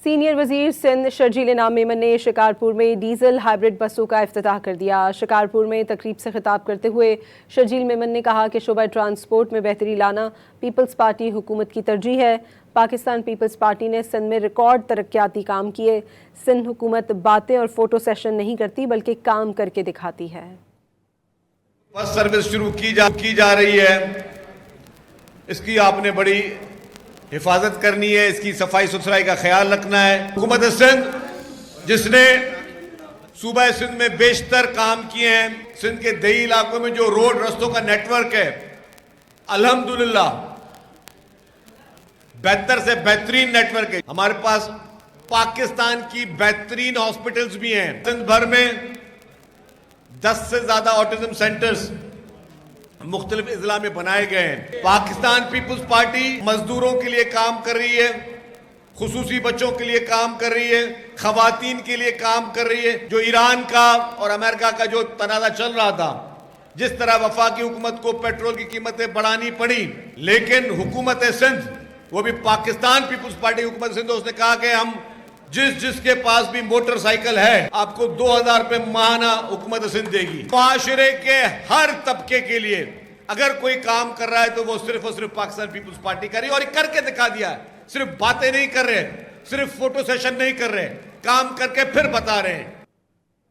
Senior وزیر سندھ شرجیل انعام میمن نے شکارپور میں ڈیزل ہائیبرڈ بسوں کا افتتاح کر دیا۔ شکارپور میں تقریب سے خطاب کرتے ہوئے شرجیل میمن نے کہا کہ شعبہ ٹرانسپورٹ میں بہتری لانا پیپلز پارٹی حکومت کی ترجیح ہے۔ پاکستان پیپلز پارٹی نے سندھ میں ریکارڈ ترقیاتی کام کیے۔ سندھ حکومت باتیں اور فوٹو سیشن نہیں کرتی بلکہ کام کر کے دکھاتی ہے۔ بس سروس شروع کی جا رہی ہے، اس کی آپ نے بڑی حفاظت کرنی ہے، اس کی صفائی ستھرائی کا خیال رکھنا ہے۔ حکومت سندھ جس نے صوبہ سندھ میں بیشتر کام کیے ہیں، سندھ کے دیہی علاقوں میں جو روڈ رستوں کا نیٹ ورک ہے، الحمدللہ بہتر سے بہترین نیٹ ورک ہے۔ ہمارے پاس پاکستان کی بہترین ہاسپٹلز بھی ہیں۔ سندھ بھر میں 10 سے زیادہ آٹزم سینٹرز مختلف اضلاع میں بنائے گئے ہیں۔ پاکستان پیپلز پارٹی مزدوروں کے لیے کام کر رہی ہے، خصوصی بچوں کے لیے کام کر رہی ہے، خواتین کے لیے کام کر رہی ہے۔ جو ایران کا اور امریکہ کا جو تنازع چل رہا تھا، جس طرح وفاقی حکومت کو پیٹرول کی قیمتیں بڑھانی پڑی، لیکن حکومت سندھ، وہ بھی پاکستان پیپلز پارٹی حکومت سندھ، اس نے کہا کہ ہم جس کے پاس بھی موٹر سائیکل ہے آپ کو 2000 روپے ماہانہ حکومت سندھ دے گی۔ معاشرے کے ہر طبقے کے لیے اگر کوئی کام کر رہا ہے تو وہ صرف اور صرف پاکستان پیپلز پارٹی کر رہی ہے، اور یہ کر کے دکھا دیا ہے۔ صرف باتیں نہیں کر رہے، صرف فوٹو سیشن نہیں کر رہے، کام کر کے پھر بتا رہے ہیں۔